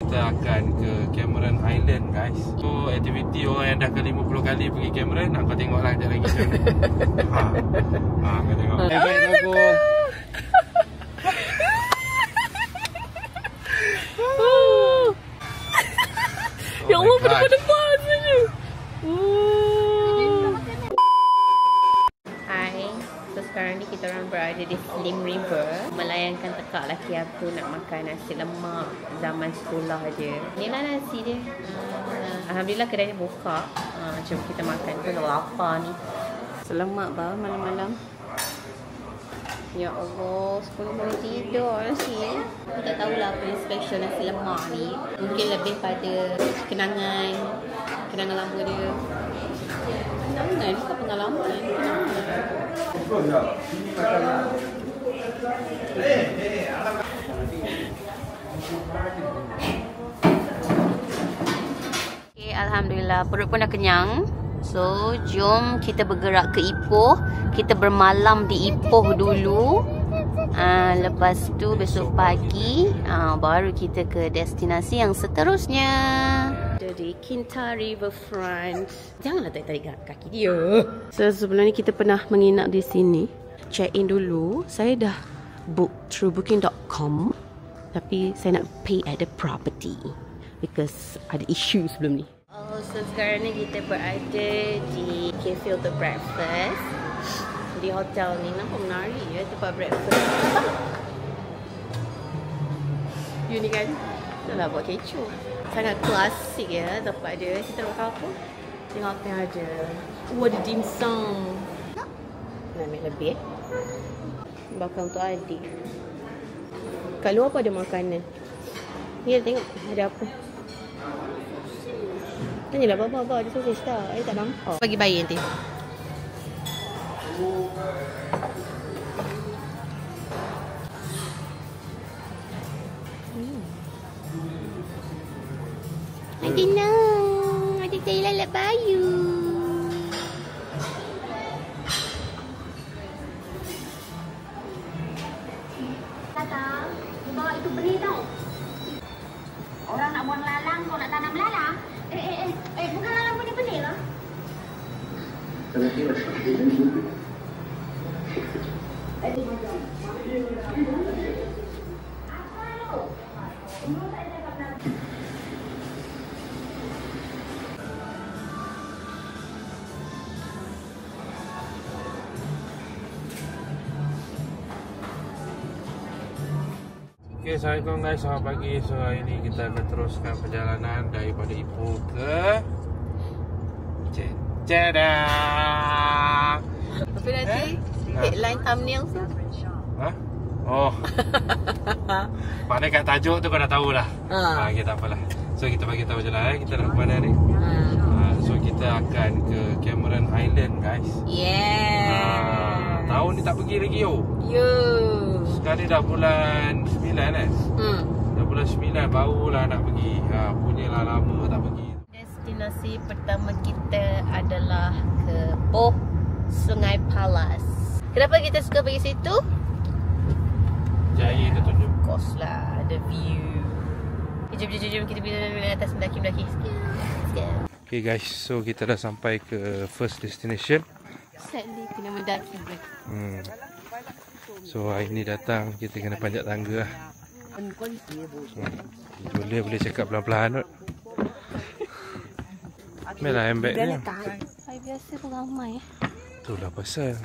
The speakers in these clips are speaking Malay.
kita akan ke Cameron Highland guys. So aktiviti orang yang dah ke 50 kali pergi Cameron, kau tengoklah sekejap lagi macam mana. Kau tengok. Baik aku. Ya Allah, depan saja. Hai, so sekarang ni kita orang berada di Slim River melayankan tekak laki aku nak makan nasi lemak zaman sekolah je. Inilah nasi dia. Alhamdulillah kedai dia buka. Jom kita makan, aku dah lapar ni. Selamat bah malam-malam. Ya Allah, sekolah boleh tidur nasi. Aku tak tahulah apa yang special nasi lemak ni. Mungkin lebih pada kenangan lama dia. Kenangan bukan pengalaman. Okay, alhamdulillah perut pun dah kenyang. So, jom kita bergerak ke Ipoh. Kita bermalam di Ipoh dulu. Lepas tu besok pagi baru kita ke destinasi yang seterusnya. Jadi Kinta Riverfront. Janganlah tarik kaki dia. So, sebelum ni kita pernah menginap di sini. Check in dulu. Saya dah book through booking.com. Tapi saya nak pay at the property because ada issue sebelum ni. So sekarang ni kita berada di Cafe untuk breakfast di hotel ni. Nampak menarik ya tempat breakfast. You ni kan dah lah buat kecoh. Sangat klasik ya tempat dia. Kita nak makan apa? Tengok apa yang ada. Ada dim sum. Nak ambil lebih bakal untuk adik. Kat luar apa ada makanan? Ni tengok ada apa. Tanyalah bapa ada sosis tak? Saya tak nampak. Bagi bayi nanti. Adik nak. Adik saya lalap bayu. Tata, bawa itu benih tau. Orang nak buang lalang, kau nak tanam lalang. Bukan lalang benih-benih lah. Okay, Assalamualaikum guys, selamat pagi. So hari ni kita akan teruskan perjalanan daripada Ipoh ke Jeddah. Tapi nanti headline thumbnail tu. Oh. Mana kat tajuk tu kau dah tahulah. Okay, tak apalah. So kita bagi tahu je lah kita nak ke mana ni. So kita akan ke Cameron Highland guys. Tahun ni tak pergi lagi Sekarang dah bulan 9 kan? Dah bulan 9 barulah nak pergi. Punyalah lama tak pergi. Destinasi pertama kita adalah ke Boh Sungai Palas. Kenapa kita suka pergi situ? Jaya kita tunjuk. Of course lah, ada view. Jom kita pergi atas mendaki-mendaki. Okay guys, so kita dah sampai ke first destination. Sadly kena mendaki. So hari ni datang kita kena panjat tangga lah. Julia boleh cakap pelan-pelan kot. Melah handbag ni. Hari biasa pun ramai. Itulah pasal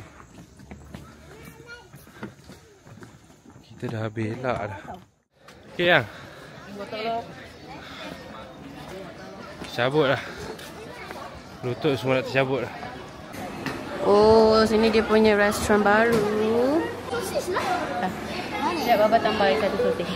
kita dah habis elak dah. Okay yang cabut lah. Lutut semua nak tercabut lah. Oh, sini dia punya restoran baru. Sosis lah. Sekejap Baba tambah satu sosis.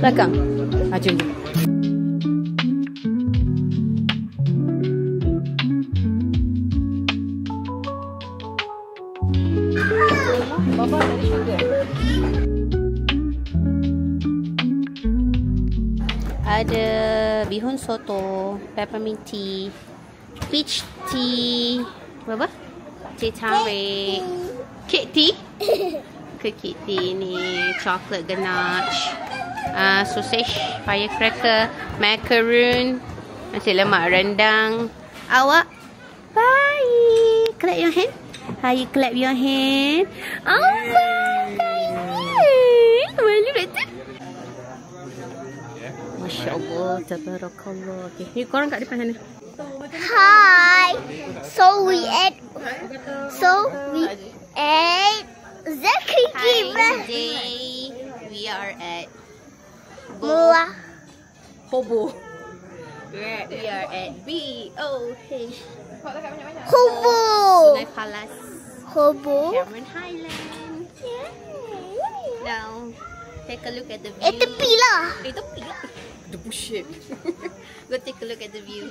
Belakang. Jom. Baba ada sugar. Ada ada bihun soto, peppermint tea, peach tea, apa? Teh tarik, cake tea. Cake tea ni, chocolate ganache, sausage, firecracker, macaroon, nasi lemak rendang. Awak baik. Clap your hand. How you clap your hand? Oh, baik. Malu betul. Masya Allah, tabarakallah. Okay, ni korang kat depan sana. Hi. So we ate Zaki Giver. Today we are at Mua. Hobo. We are at BOH. Hobo. Sungai Palas, Hobo. Cameron Highland. Now, take a look at the view. Itu pila. Itu pila. The bullshit. Go take a look at the view.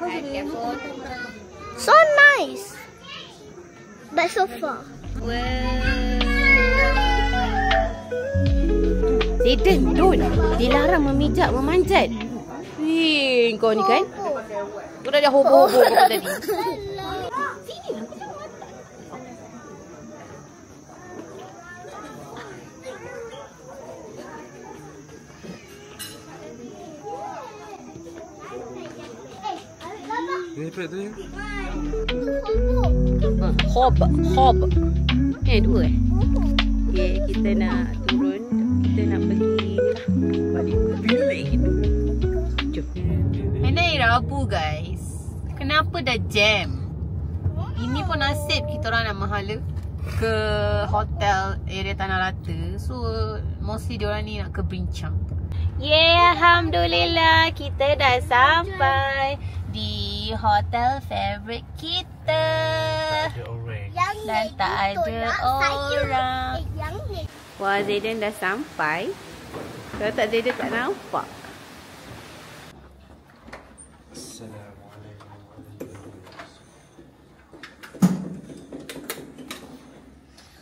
Alright, careful. So nice. But so far. Zayden, don't. Dilarang memijak, memanjat. Wih, kau ni kan? Kau dah hobo-hobo kau tadi. Ni apa tu? Hob. Dua Okay, kita nak turun. Kita nak pergi ni lah. Balik bilik gitu. Jom. Hari Rabu guys. Kenapa dah jam? Ini pun nasib kita orang nak mahala ke hotel area Tanah Rata. So mostly diorang ni nak ke Brincang. Yeah, Alhamdulillah kita dah sampai di hotel favorite kita. Dan tak ada orang. Wah, Zayden dah sampai. Kalau tak Zayden tak nampak.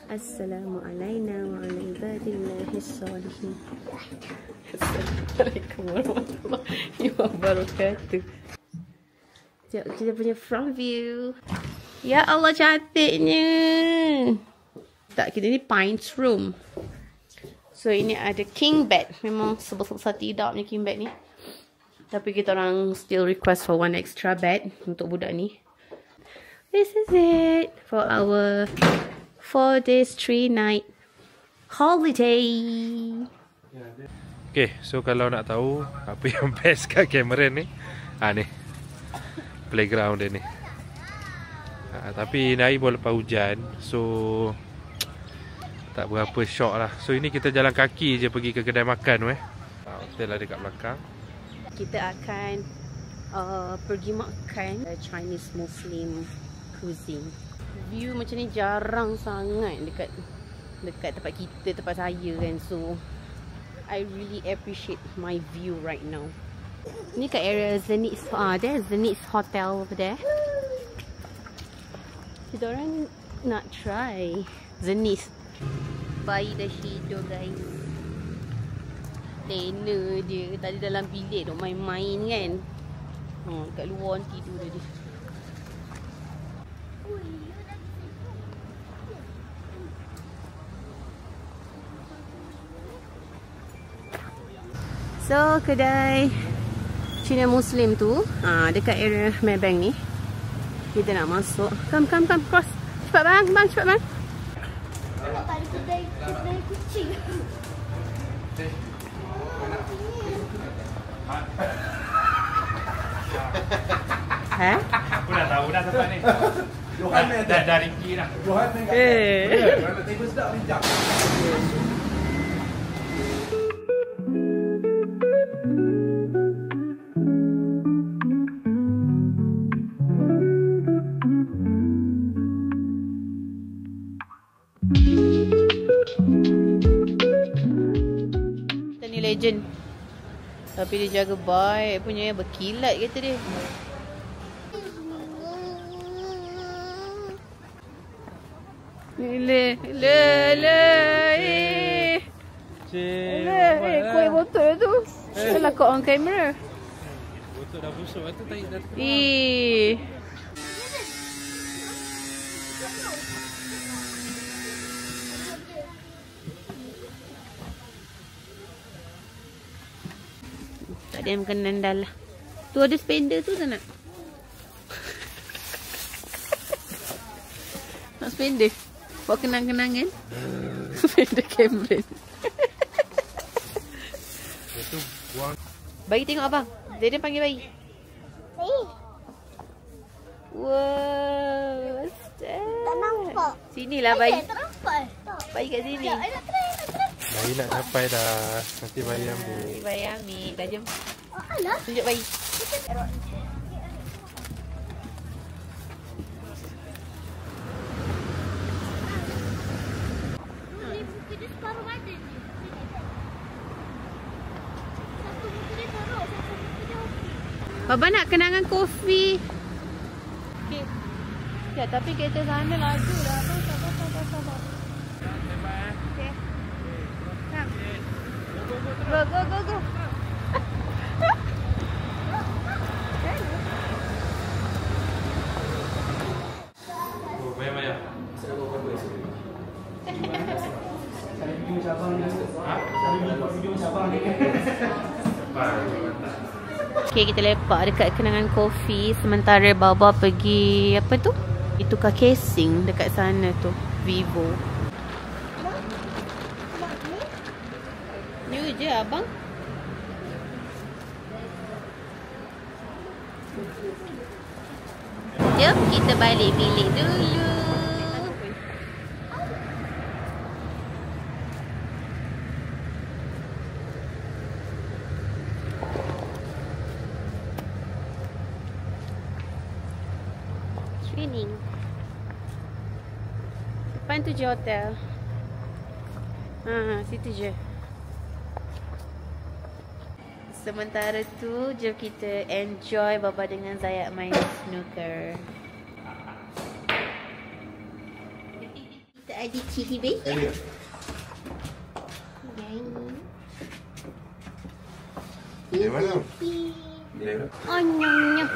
Assalamualaikum warahmatullahi wabarakatuh. Assalamualaikum warahmatullahi wabarakatuh. Tengok kita punya front view. Ya Allah, cantiknya. Tak, kita ni Pines Room. So ini ada king bed. Memang sebesar tidak punya king bed ni. Tapi kita orang still request for one extra bed untuk budak ni. This is it for our 4 days 3 night holiday. Okay, so kalau nak tahu apa yang best kat Cameron ni, ni playground dia ni. Tapi ni pun lepas hujan, so tak berapa syok lah. So ini kita jalan kaki je pergi ke kedai makan hotel ada kat belakang. Kita akan pergi makan Chinese Muslim cuisine. View macam ni jarang sangat dekat tempat kita, tempat saya kan. So I really appreciate my view right now. Ni kat area Zenith. There's Zenith Hotel over there. Kita orang nak try Zenith. Bayi dah tidur guys. Lena dia tadi dalam bilik duk main-main kan. Kat luar tidur dia. So kedai Cina Muslim tu dekat area Maybank ni. Kita nak masuk. Come cross. Cepat bang, cepat bang. Kedai kucing. Aku dah tahu dah tempat ni. Johan dah ringgi dah. Johan main kat. Kalau table sedap ni jap. Legend. Tapi dia jaga baik punya, berkilat kata dia. Le. Kuih botol tu. Salah kau on camera. Botol dah busuk tu tahi dah terkenal. Tak ada yang kena dah lah. Tu ada spender tu tak nak? Nak spender? Buat kenang-kenangan? Spender Cameron. Itu buang. Bayi tengok abang. Zaidan panggil bayi. Wow. Tak nampak. Sinilah bayi. Tak nampak. Bayi kat sini. Bayi nak sampai dah. Nanti bayi ambil. Bayi ambil. Dah jom. Alah. Tunjuk bayi. Muka dia separuh badan ni. Satu muka dia teruk, satu muka dia okey. Baba nak kenangan kopi. Okay. Ya, tapi kereta sana laju dah. Sabar. Okay. Come. Go. Oh, bayar. Okay, kita lepak dekat kenangan kopi sementara Baba pergi apa tu? Itu tukar casing dekat sana tu, Vivo. New je abang. Jom kita balik bilik dulu. Training. Depan tu je hotel. Situ je. Sementara tu, jom kita enjoy Baba dengan Zayat main snooker. Kita ada cili bayi. Di mana? Oh, nyonya.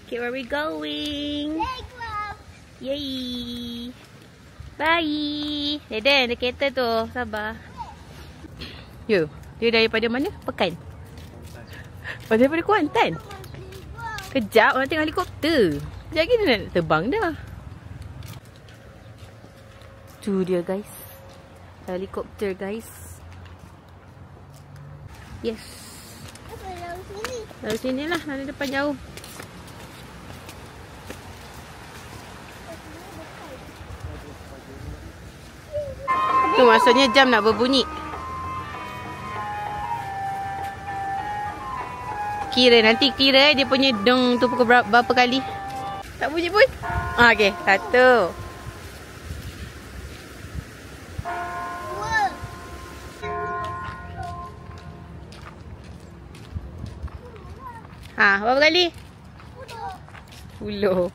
Okay, where we going? Yay! Bye! Zaidan, ada kereta tu. Sabar. Yo, dia daripada mana? Pekan? Daripada Kuantan? Kejap, orang tengok helikopter. Sekejap lagi dia nak terbang dah. Tu dia guys. Helikopter guys. Yes. Dari sini lah, dari depan jauh. Tu maksudnya jam nak berbunyi. Nanti kira dia punya deng tu pukul berapa kali. Tak bunyi pun. Okey, 1. Berapa kali? 10.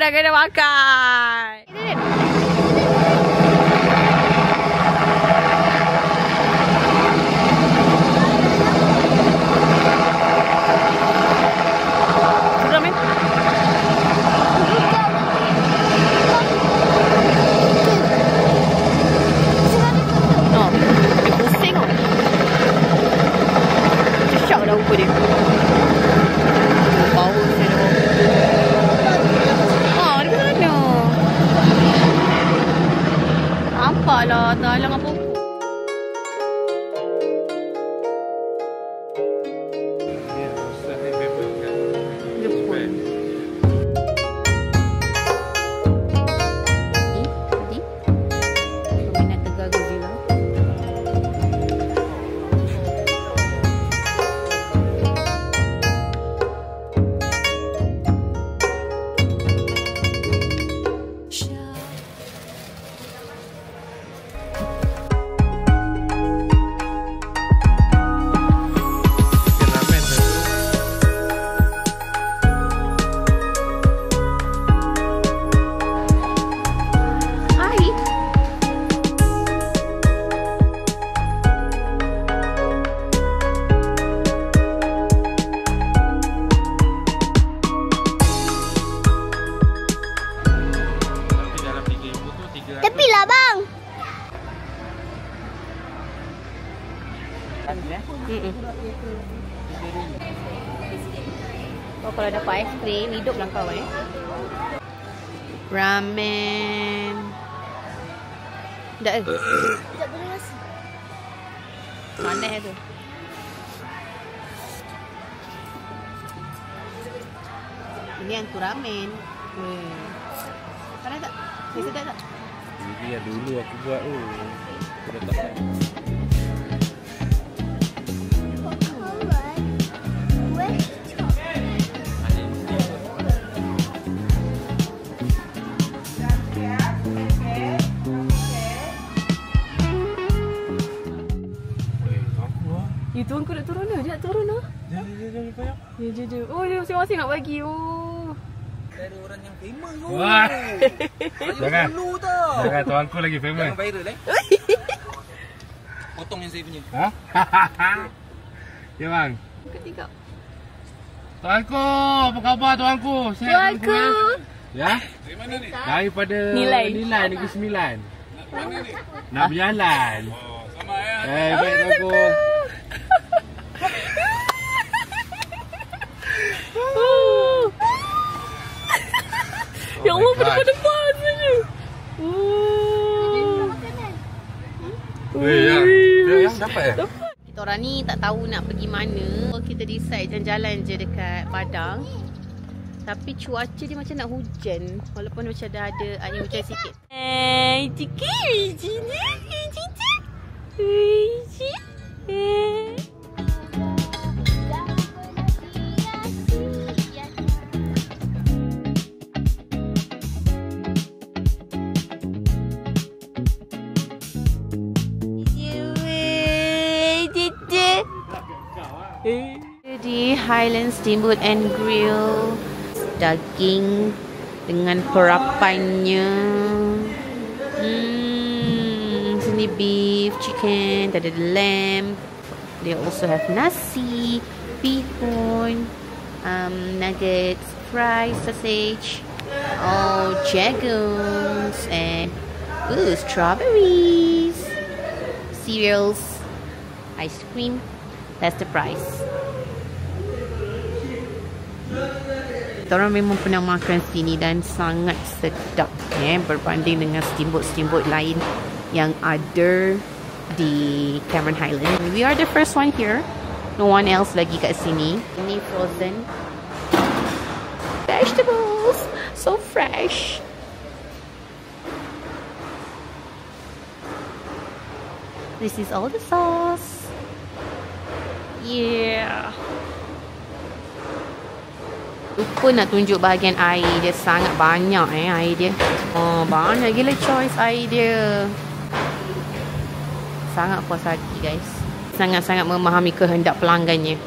dah kena makan. Nampaklah talang apa pun. Jepun. Tadi peminat Tegar Godzilla. Tepilah bang. Oh, kalau dapat aiskrim, hiduplah kau Ramen. Dah Tak boleh nasi. Panas tu. Ini yang tu ramen. Panas tak? Sedap tak? Ini yang dulu aku buat tu. Aku dah tak. Itu aku nak turun dah. Dia nak turun dah. Jangan payah. Ya. Oh, dia masing-masing nak bagi. Oh. Ada orang yang famous tu. Wah. Jangan dulu tau. Jangan tuanku lagi famous. Jangan viral Potong yang saya punya. Ha? Ya bang. Ketiga. Tuanku, apa khabar tuanku? Sihat Tuanku. Ya? Dari mana ni? Daripada Nilai Negeri Sembilan. Nak berjalan. Oh, sama ya. Baik tuanku. Ya Allah, depan-depan saja. Yang dapat ya? Kita orang ni tak tahu nak pergi mana. Kita decide jalan-jalan je dekat Padang. Tapi cuaca dia macam nak hujan. Walaupun macam dah ada angin hujan sikit. Di Highland Steamboat and Grill, daging dengan perapannya. Sini beef, chicken, ada lamb. They also have nasi, bihun, nuggets, fries, sausage, jagons, and strawberries, cereals, ice cream. That's the price. Kita orang memang pernah makan sini dan sangat sedap berbanding dengan steamboat lain yang ada di Cameron Highland. We are the first one here. No one else lagi kat sini. Ini frozen vegetables, so fresh. This is all the sauce. Yeah. Lupa nak tunjuk bahagian air dia. Sangat banyak air dia. Banyak gila choice air dia. Sangat puas hati guys. Sangat-sangat memahami kehendak pelanggannya.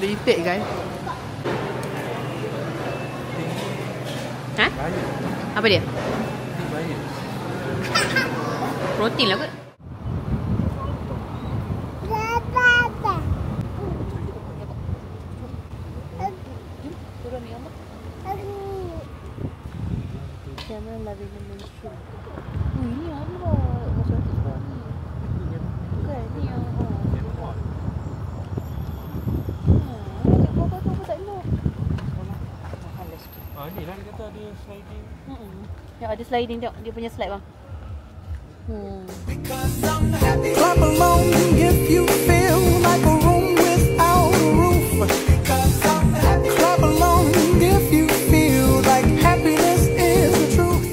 Ada efek kan? Ha? Apa dia? Protein lah kot. Jangan lari mention. Ini apa? Macam tu ni. Bukan ni yang ni lah dia kata ada sliding. Ya, ada sliding tengok. Dia punya slide bang. Clap along if you feel like a room without a roof. Clap along if you feel like happiness is the truth.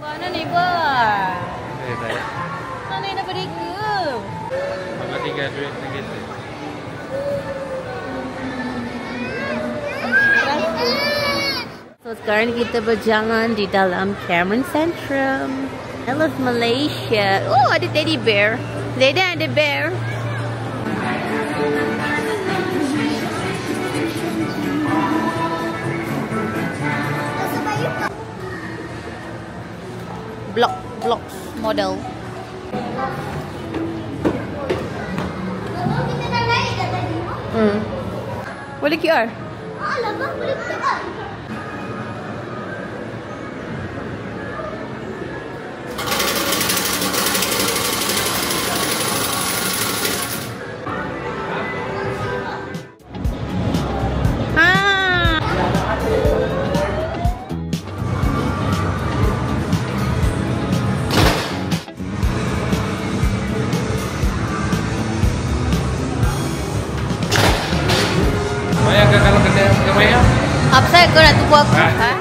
Mana ni bang? Baik. Mana yang dapat reka? Abang tinggal duit lagi tu. So sekarang kita berjalan di dalam Cameron Centrum. I love Malaysia. Oh, ada teddy bear. Zaidan ada bear. Block model. Boleh QR? Alamak, boleh QR. Bayangkan kalau kena bayar. Apa saya kau nak tunggu aku? Ha?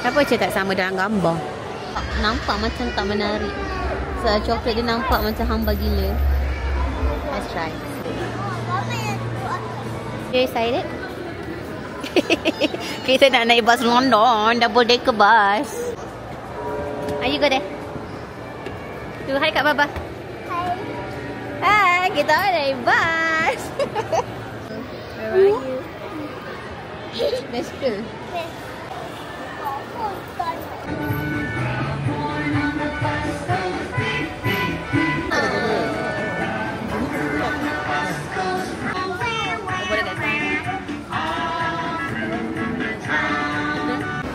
Apa macam tak sama dalam gambar? Nampak macam tak menarik. So coklat dia nampak macam hamba gila. Let's try. Okay, excited? Kita nak naik bas London, double decker bus. Are you go there? Tu hai kat Baba. Hai. Hai, kita naik bus. Where are you? Best ke?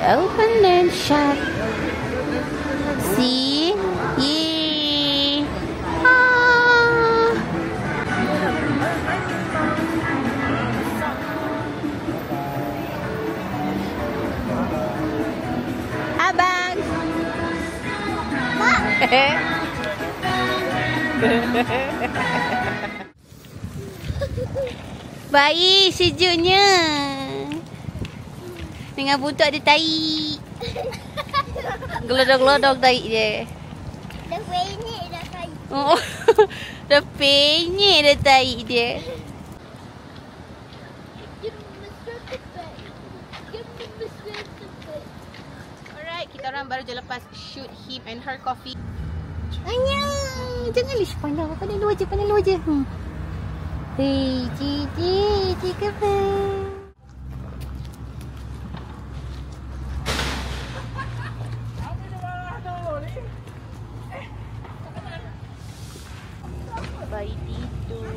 Open and shut. See? Yee. Ah. Abang. Baik, sejuknya. Dengan buntut ada tai. Gelodok-gelodok tai dia. Dah penyek dah tai. Oh, dah penyek dah tai dia. Alright, kita orang baru je lepas shoot him and her coffee. Ayah, jangan lish pandang. Pandang luar je, pandang luar je. Hei, Cici kepala. Bayi tidur.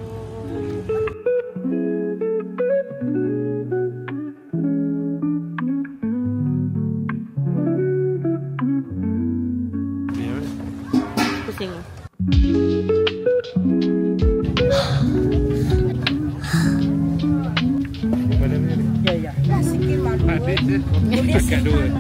Pusing. Ya. Sikit mak. Ada je. Dekat dua.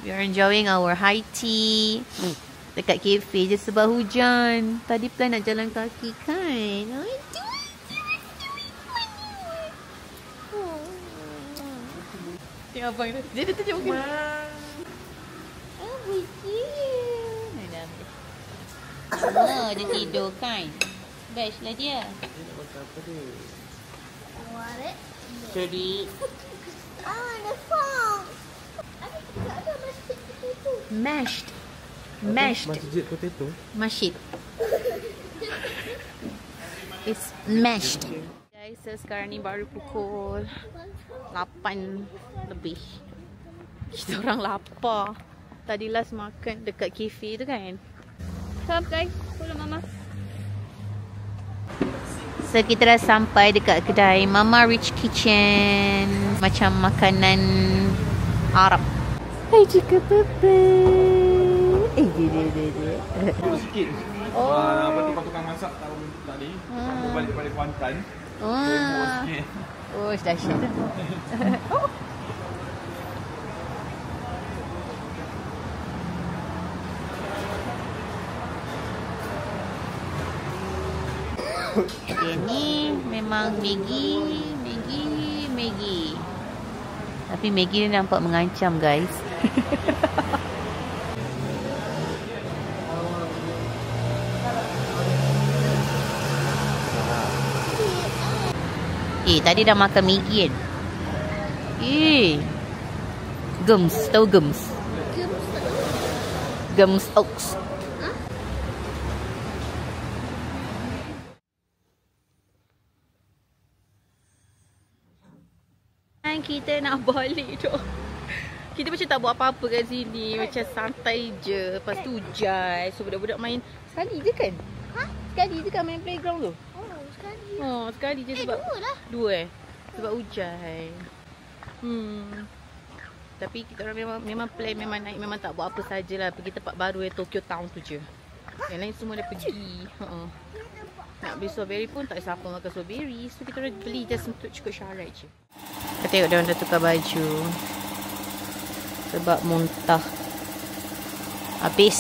We are enjoying our high tea dekat kafe je sebab hujan. Tadi plan nak jalan kaki kan. Tengok abang tu. Dia tunjuk muka. Oh, oh, dia tidur kan. Best lah dia. Jadi the phone. mashed. Masjid potato. Mashed. It's mashed. Guys, so sekarang ni baru pukul 8 lebih. Kita orang lapar. Tadi last makan dekat kafe tu kan. Come guys, follow mama. So kita dah sampai dekat kedai Mama Rich Kitchen. Macam makanan Arab. Hai juga Papa. Dia. Sikit. Oh. Lepas tu tukang masak tahu tadi. Aku balik Kuantan. Oh, dahsyat. Okay, ni memang Maggi. Tapi Maggi ni nampak mengancam, guys. Tadi dah makan Maggi kan? Gems, tahu Gems? Gems Oaks. Kita nak balik tu. Kita macam tak buat apa-apa kat sini. Macam santai je. Lepas tu hujan. So budak-budak main sekali je kan? Sekali je kan main playground tu? Sekali je sebab dua sebab hujan. Tapi kita orang memang plan, memang naik, memang tak buat apa sajalah. Pergi tempat baru Tokyo Town tu je. Yang lain semua dah pergi. Nak beli strawberry pun tak siapa makan strawberry. So kita orang beli just untuk cukup syarat je. Kita tengok dia orang dah tukar baju sebab muntah. Habis.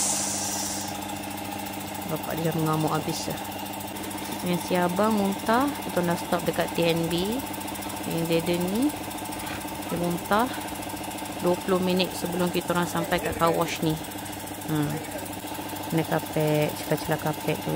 Bapak dia mengamuk habis lah. Yang si abang muntah. Kita nak stop dekat TNB. Yang dia ni dia muntah 20 minit sebelum kita orang sampai kat car wash ni. Kena kapek, celah-celah kapek tu.